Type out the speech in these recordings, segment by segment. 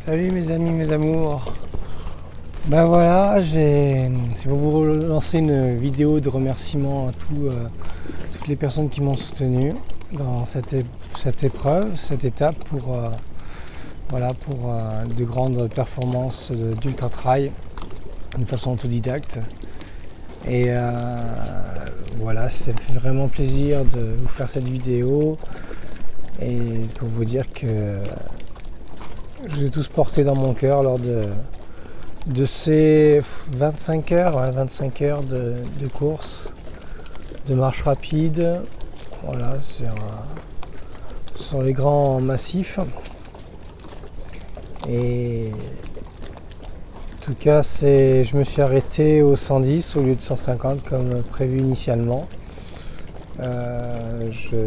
Salut mes amis, mes amours. Ben voilà, c'est pour vous lancer une vidéo de remerciement à toutes les personnes qui m'ont soutenu dans cette épreuve, cette étape pour de grandes performances d'ultra trail de façon autodidacte. Et voilà, ça me fait vraiment plaisir de vous faire cette vidéo et pour vous dire que je l'ai tous porté dans mon cœur lors de ces 25 heures de course, de marche rapide, voilà, sur les grands massifs. Et en tout cas, je me suis arrêté au 110 au lieu de 150 comme prévu initialement. Je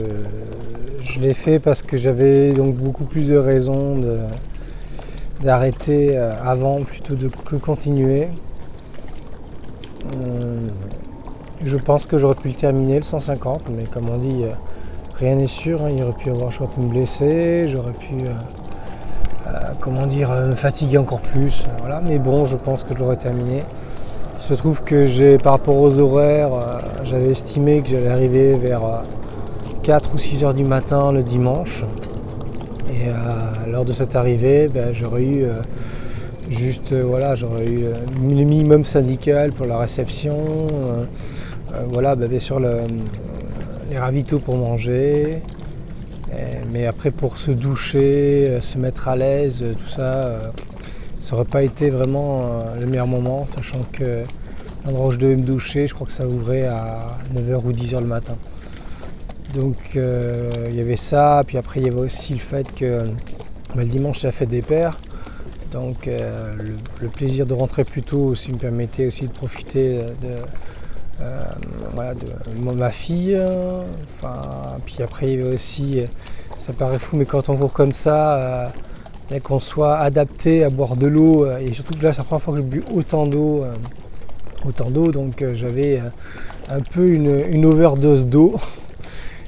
l'ai fait parce que j'avais donc beaucoup plus de raisons d'arrêter avant plutôt que continuer. Je pense que j'aurais pu le terminer le 150, mais comme on dit, rien n'est sûr. J'aurais pu me blesser, j'aurais pu me fatiguer encore plus. Voilà. Mais bon, je pense que je l'aurais terminé. Il se trouve que par rapport aux horaires, j'avais estimé que j'allais arriver vers 4 ou 6 heures du matin le dimanche. Et lors de cette arrivée, j'aurais eu le minimum syndical pour la réception, bien sûr les ravitaux pour manger, mais après pour se doucher, se mettre à l'aise, tout ça, ça n'aurait pas été vraiment le meilleur moment, sachant que l'endroit où je devais me doucher, je crois que ça ouvrait à 9h ou 10h le matin. Donc il y avait ça, puis après il y avait aussi le fait que le dimanche c'est la fête des pères, donc le plaisir de rentrer plus tôt aussi me permettait aussi de profiter de ma fille. Puis après il y avait aussi, ça paraît fou, mais quand on court comme ça, qu'on soit adapté à boire de l'eau, et surtout que là c'est la première fois que je bu autant d'eau, donc j'avais un peu une overdose d'eau.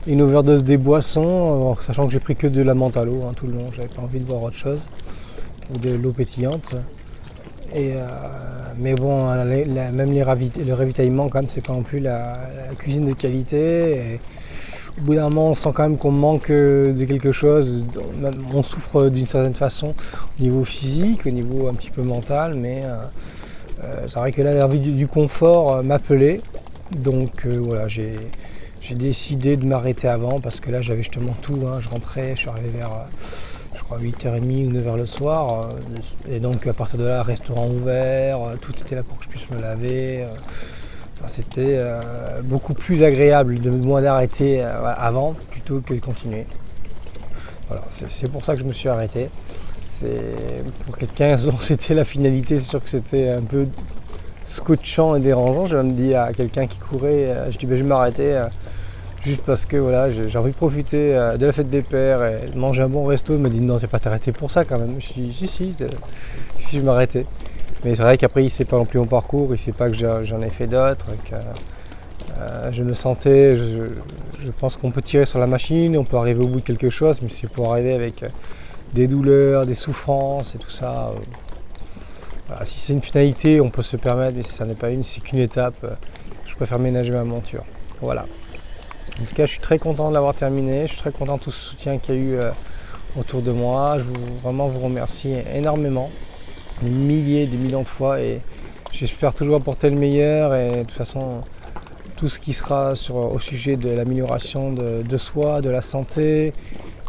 Une overdose des boissons, sachant que j'ai pris que de la menthe à l'eau tout le long, j'avais pas envie de boire autre chose, ou de l'eau pétillante. Mais bon, même le ravitaillement, quand même, c'est pas non plus la cuisine de qualité. Et au bout d'un moment, on sent quand même qu'on manque de quelque chose. On souffre d'une certaine façon au niveau physique, au niveau un petit peu mental, mais c'est vrai que là, l'envie du confort m'appelait. Donc voilà, j'ai décidé de m'arrêter avant parce que là j'avais justement tout, je rentrais, je suis arrivé vers 8h30 ou 9h le soir, et donc à partir de là, restaurant ouvert, tout était là pour que je puisse me laver. C'était beaucoup plus agréable de moi d'arrêter avant plutôt que de continuer. Voilà, c'est pour ça que je me suis arrêté. Pour quelqu'un dont c'était la finalité, c'est sûr que c'était un peu scotchant et dérangeant. J'ai même dit à quelqu'un qui courait, je vais m'arrêter juste parce que voilà, j'ai envie de profiter de la fête des pères et de manger un bon resto. Il m'a dit non, tu vas pas t'arrêter pour ça quand même. Je dis si je m'arrêtais. Mais c'est vrai qu'après il sait pas non plus mon parcours, il sait pas que j'en ai fait d'autres, que je me sentais, je pense qu'on peut tirer sur la machine, on peut arriver au bout de quelque chose, mais c'est pour arriver avec des douleurs, des souffrances et tout ça. Voilà, si c'est une finalité, on peut se permettre, mais si ça n'est pas une, c'est qu'une étape. Je préfère ménager ma monture. Voilà. En tout cas, je suis très content de l'avoir terminé. Je suis très content de tout ce soutien qu'il y a eu autour de moi. Je vraiment vous remercie énormément, des milliers, des millions de fois. Et j'espère toujours apporter le meilleur. Et de toute façon, tout ce qui sera au sujet de l'amélioration de soi, de la santé,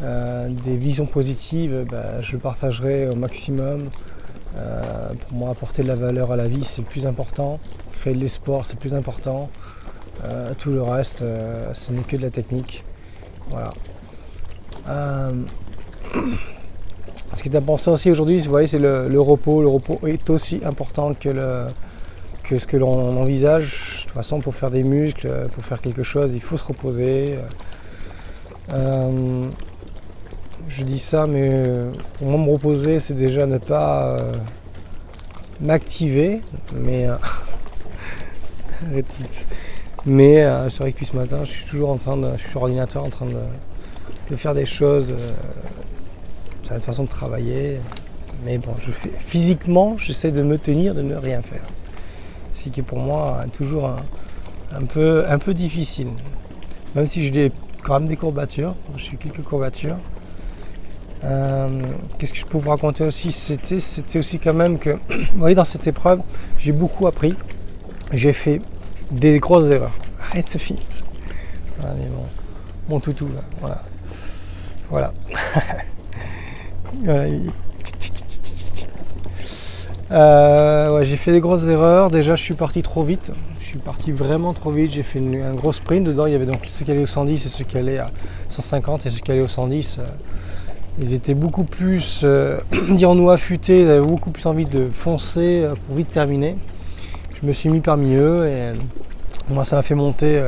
des visions positives, je le partagerai au maximum. Pour moi, apporter de la valeur à la vie, c'est le plus important. Créer de l'espoir, c'est le plus important. Tout le reste, ce n'est que de la technique. Voilà. Ce qui est important aussi aujourd'hui, vous voyez, c'est le repos. Le repos est aussi important que ce que l'on envisage. De toute façon, pour faire des muscles, pour faire quelque chose, il faut se reposer. Je dis ça, mais pour moi, me reposer, c'est déjà ne pas m'activer. Mais Mais c'est vrai que depuis ce matin, je suis toujours je suis sur ordinateur en train de faire des choses, c'est une façon de travailler. Mais bon, physiquement, j'essaie de me tenir, de ne rien faire. Ce qui est pour moi toujours un peu difficile. Même si j'ai quand même des courbatures, j'ai quelques courbatures. Qu'est-ce que je peux vous raconter aussi? C'était aussi quand même que, vous voyez, dans cette épreuve, j'ai beaucoup appris. J'ai fait des grosses erreurs. Arrête ce film. Allez, mon toutou là. Voilà. J'ai fait des grosses erreurs. Déjà, je suis parti trop vite. Je suis parti vraiment trop vite. J'ai fait un gros sprint. Dedans, il y avait donc ceux qui allaient au 110 et ceux qui allaient à 150. Et ceux qui allaient au 110, ils étaient beaucoup plus, dirons-nous, affûtés. Ils avaient beaucoup plus envie de foncer pour vite terminer. Je me suis mis parmi eux et moi, ça m'a fait monter,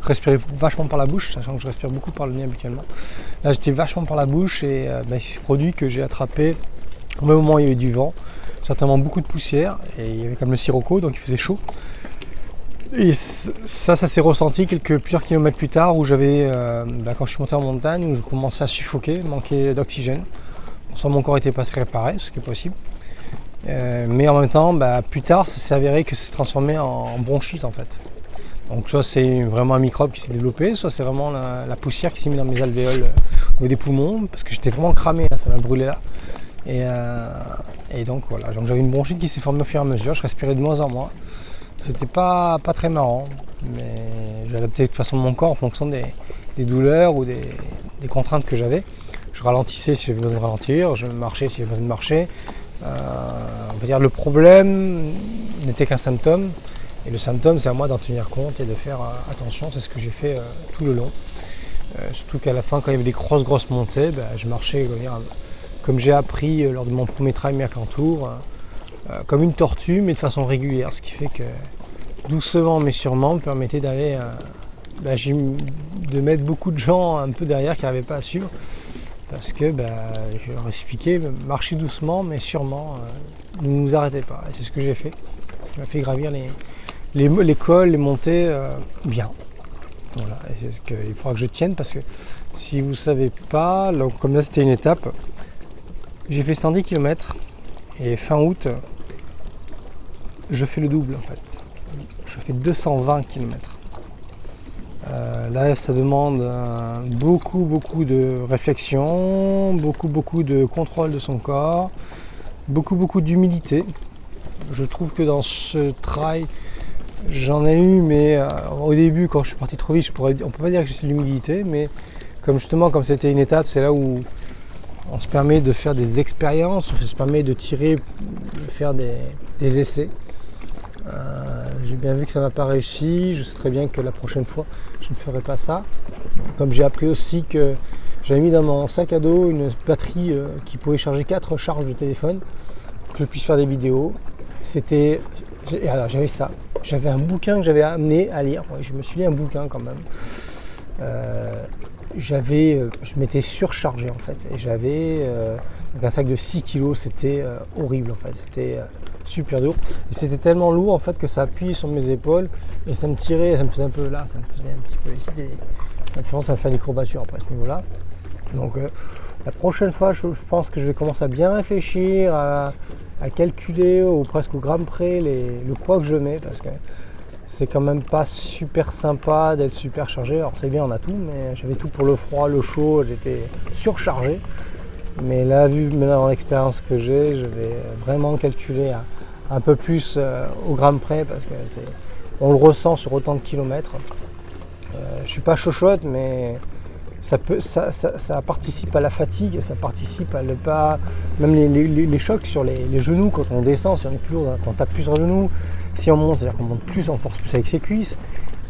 respirer vachement par la bouche, sachant que je respire beaucoup par le nez habituellement. Là, j'étais vachement par la bouche et il s'est produit que j'ai attrapé, au même moment où il y avait du vent, certainement beaucoup de poussière et il y avait comme le sirocco, donc il faisait chaud. Et ça s'est ressenti plusieurs kilomètres plus tard où j'avais, quand je suis monté en montagne, où je commençais à suffoquer, manquer d'oxygène. Soit mon corps n'était pas réparé, ce qui est possible. Mais en même temps, plus tard, ça s'est avéré que ça s'est transformé en bronchite en fait. Donc soit c'est vraiment un microbe qui s'est développé, soit c'est vraiment la poussière qui s'est mise dans mes alvéoles au niveau des poumons, parce que j'étais vraiment cramé, là, ça m'a brûlé là. Et donc voilà, donc j'avais une bronchite qui s'est formée au fur et à mesure, je respirais de moins en moins. C'était pas très marrant, mais j'ai adapté de toute façon mon corps en fonction des douleurs ou des contraintes que j'avais. Je ralentissais si j'avais besoin de ralentir, je marchais si j'avais besoin de marcher. On va dire le problème n'était qu'un symptôme et le symptôme c'est à moi d'en tenir compte et de faire attention, c'est ce que j'ai fait tout le long, surtout qu'à la fin quand il y avait des grosses montées, je marchais comme j'ai appris lors de mon premier trail Mercantour, comme une tortue mais de façon régulière, ce qui fait que doucement mais sûrement me permettait d'aller de mettre beaucoup de gens un peu derrière qui n'arrivaient pas à suivre. Parce que je leur expliquais, marchez doucement mais sûrement, ne vous arrêtez pas. Et c'est ce que j'ai fait. Ça m'a fait gravir les cols, les montées bien. Voilà. Et c'est ce qu'il faudra que je tienne parce que si vous ne savez pas, donc, comme là c'était une étape, j'ai fait 110 km et fin août, je fais le double en fait. Je fais 220 km. Là, ça demande beaucoup de réflexion, beaucoup de contrôle de son corps, beaucoup d'humilité. Je trouve que dans ce trail, j'en ai eu, mais au début, quand je suis parti trop vite, on ne peut pas dire que j'ai de l'humilité, mais comme c'était une étape, c'est là où on se permet de faire des expériences, on se permet de tirer, de faire des essais. J'ai bien vu que ça n'a pas réussi, je sais très bien que la prochaine fois je ne ferai pas ça. Comme j'ai appris aussi que j'avais mis dans mon sac à dos une batterie qui pouvait charger 4 charges de téléphone, pour que je puisse faire des vidéos. Alors j'avais ça, j'avais un bouquin que j'avais amené à lire, je me suis lu un bouquin quand même. Je m'étais surchargé en fait et j'avais un sac de 6 kg, c'était horrible en fait, c'était super dur et c'était tellement lourd en fait que ça appuyait sur mes épaules et ça me tirait, ça me faisait un peu là, ça me faisait un petit peu ici, ça me fait des courbatures après à ce niveau là. Donc la prochaine fois je pense que je vais commencer à bien réfléchir, à calculer presque au gramme près le poids que je mets parce que c'est quand même pas super sympa d'être super chargé. Alors c'est bien, on a tout, mais j'avais tout pour le froid, le chaud, j'étais surchargé. Mais là, vu maintenant l'expérience que j'ai, je vais vraiment calculer un peu plus au gramme près parce que on le ressent sur autant de kilomètres. Je suis pas chochotte, mais ça participe à la fatigue, ça participe à ne pas... Même les chocs sur les genoux quand on descend, si on est plus lourd, quand on tape plus sur le genou, si on monte, c'est-à-dire qu'on monte plus, on force plus avec ses cuisses.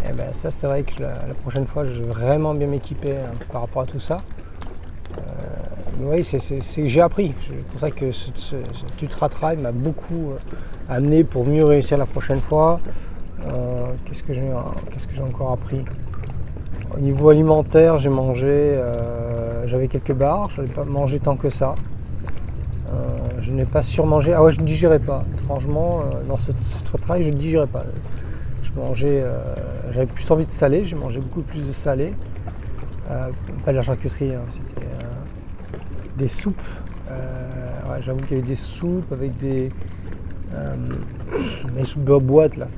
Et ça c'est vrai que la prochaine fois je vais vraiment bien m'équiper par rapport à tout ça. Mais oui, j'ai appris. C'est pour ça que ce ultra trail m'a beaucoup amené pour mieux réussir la prochaine fois. Qu'est-ce que j'ai encore appris? Au niveau alimentaire, j'ai mangé, j'avais quelques barres, je n'avais pas mangé tant que ça. Je n'ai pas surmangé. Ah ouais, je ne digérais pas. Franchement, dans ce trail, je ne digérais pas. Je mangeais, j'avais plus envie de salé, j'ai mangé beaucoup plus de salé. Pas de la charcuterie, hein, c'était des soupes Ouais, j'avoue qu'il y avait des soupes avec des soupes de boîte là.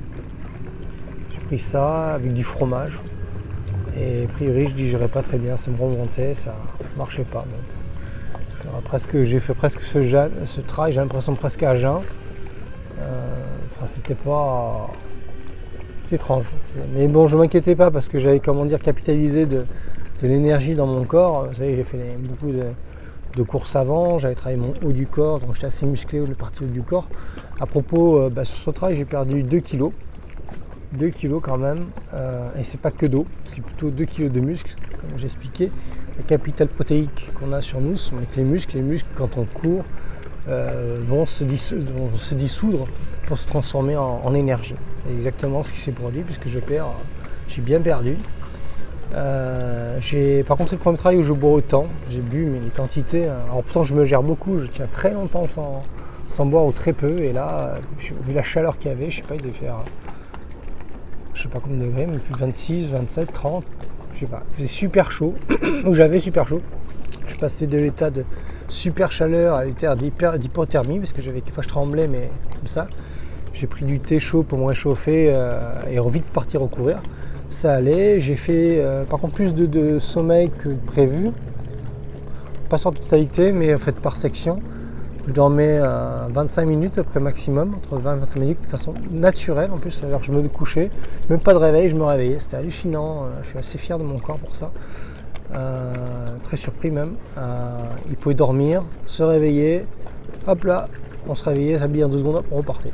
J'ai pris ça avec du fromage. Et a priori, je digérais pas très bien, ça me remontait, ça marchait pas. J'ai fait presque ce travail, j'ai l'impression presque à jeun. C'était pas... C'est étrange. Mais bon, je m'inquiétais pas parce que j'avais, capitalisé de l'énergie dans mon corps. Vous savez, j'ai fait beaucoup de courses avant, j'avais travaillé mon haut du corps, donc j'étais assez musclé le partie haut du corps. À propos, sur ce travail, j'ai perdu 2 kilos. 2 kilos quand même, et c'est pas que d'eau, c'est plutôt 2 kilos de muscles, comme j'ai expliqué. Le capital protéique qu'on a sur nous, sont avec les muscles quand on court, vont se dissoudre pour se transformer en énergie. C'est exactement ce qui s'est produit, puisque j'ai bien perdu. Par contre, c'est le premier travail où je bois autant, j'ai bu, mais les quantités, alors pourtant je me gère beaucoup, je tiens très longtemps sans boire ou très peu, et là, vu la chaleur qu'il y avait, je sais pas, il devait faire... je sais pas combien de degrés, mais plus de 26, 27, 30, je sais pas. Il faisait super chaud, ou j'avais super chaud. Je passais de l'état de super chaleur à l'état d'hypothermie, parce que des fois je tremblais, mais comme ça. J'ai pris du thé chaud pour me réchauffer et vite partir recourir. Ça allait. J'ai fait par contre plus de sommeil que prévu. Pas sur totalité, mais en fait par section. Je dormais 25 minutes après maximum, entre 20 et 25 minutes de façon naturelle en plus, alors que je me couchais, même pas de réveil, je me réveillais, c'était hallucinant, je suis assez fier de mon corps pour ça, très surpris même. Il pouvait dormir, se réveiller, hop là, on se réveillait, s'habiller en 2 secondes, hop, on repartait.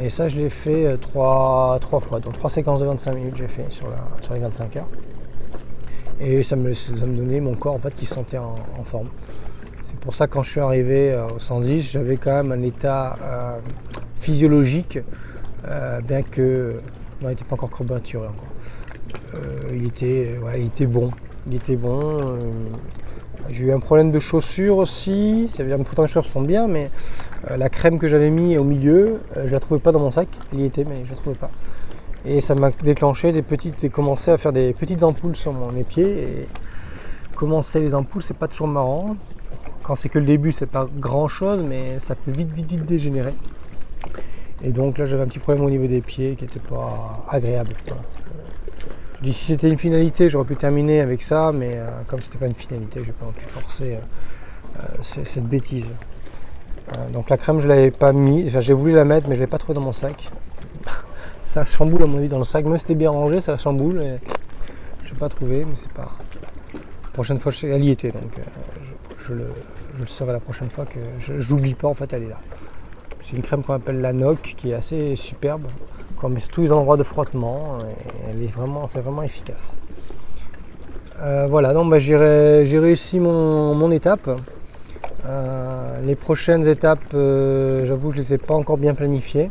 Et ça je l'ai fait 3 fois, donc 3 séquences de 25 minutes j'ai fait sur les 25 heures. Et ça me donnait mon corps en fait qui se sentait en forme. C'est pour ça que quand je suis arrivé au 110, j'avais quand même un état physiologique, bien que non, il n'était pas encore courbaturé encore. Il était bon. J'ai eu un problème de chaussures aussi. Pourtant les chaussures sont bien, mais la crème que j'avais mis au milieu, je la trouvais pas dans mon sac. Elle y était, mais je la trouvais pas. Et ça m'a déclenché commencé à faire des petites ampoules sur mes pieds. Et commencer les ampoules, c'est pas toujours marrant. Quand c'est que le début, c'est pas grand chose, mais ça peut vite dégénérer. Et donc là, j'avais un petit problème au niveau des pieds qui n'était pas agréable. Voilà. Je dis, si c'était une finalité, j'aurais pu terminer avec ça, mais comme c'était pas une finalité, j'ai pas pu forcer cette bêtise. Donc la crème, je l'avais pas mis. Enfin, j'ai voulu la mettre, mais je l'ai pas trouvée dans mon sac. Ça chamboule à mon avis dans le sac, même si c'était bien rangé, ça chamboule. Et je l'ai pas trouvé, mais c'est pas. La prochaine fois, elle y était, donc je le saurai la prochaine fois que je l'oublie pas, en fait, elle est là. C'est une crème qu'on appelle la NOC, qui est assez superbe, qu'on met sur tous les endroits de frottement, et c'est vraiment efficace. Voilà, donc j'ai réussi mon étape. Les prochaines étapes, j'avoue que je ne les ai pas encore bien planifiées.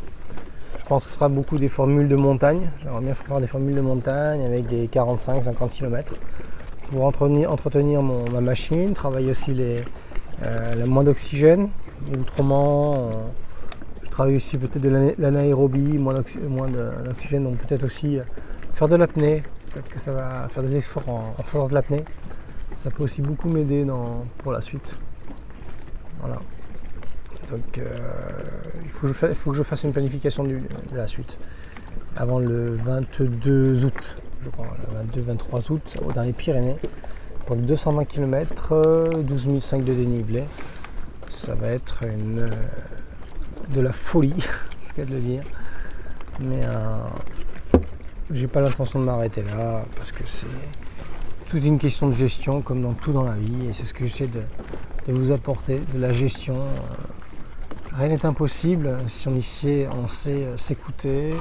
Je pense que ce sera beaucoup des formules de montagne. J'aimerais bien faire des formules de montagne avec des 45-50 km pour entretenir ma machine, travailler aussi le moins d'oxygène. Autrement, je travaille aussi peut-être de l'anaérobie, moins d'oxygène, donc peut-être aussi faire de l'apnée. Peut-être que ça va faire des efforts en faisant de l'apnée. Ça peut aussi beaucoup m'aider pour la suite. Voilà. Donc il faut que je fasse une planification de la suite avant le 22 août, je crois, le 22-23 août, dans les Pyrénées, pour 220 km, 12 500 de dénivelé. Ça va être de la folie, c'est ce qu'il y a de le dire. Mais j'ai pas l'intention de m'arrêter là, parce que c'est toute une question de gestion, comme dans tout dans la vie, et c'est ce que j'essaie de vous apporter, de la gestion. Rien n'est impossible si on sait s'écouter,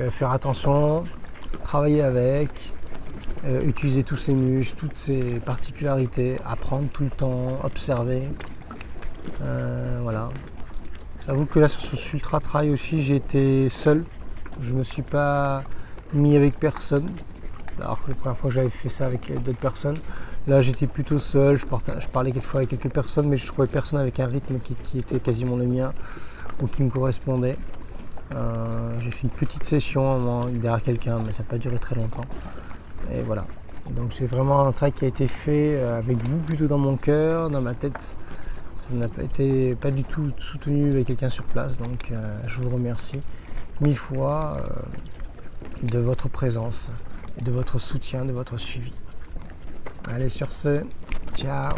faire attention, travailler avec, utiliser tous ses muscles, toutes ses particularités, apprendre tout le temps, observer. Voilà. J'avoue que là sur ce ultra trail aussi, j'ai été seul. Je me suis pas mis avec personne. Alors que la première fois j'avais fait ça avec d'autres personnes. Là j'étais plutôt seul, je parlais quelquefois avec quelques personnes, mais je trouvais personne avec un rythme qui était quasiment le mien ou qui me correspondait. J'ai fait une petite session derrière quelqu'un, mais ça n'a pas duré très longtemps. Et voilà. Donc c'est vraiment un travail qui a été fait avec vous plutôt dans mon cœur, dans ma tête. Ça n'a pas du tout soutenu avec quelqu'un sur place, donc je vous remercie 1000 fois de votre présence, de votre soutien, de votre suivi. Allez, sur ce, ciao!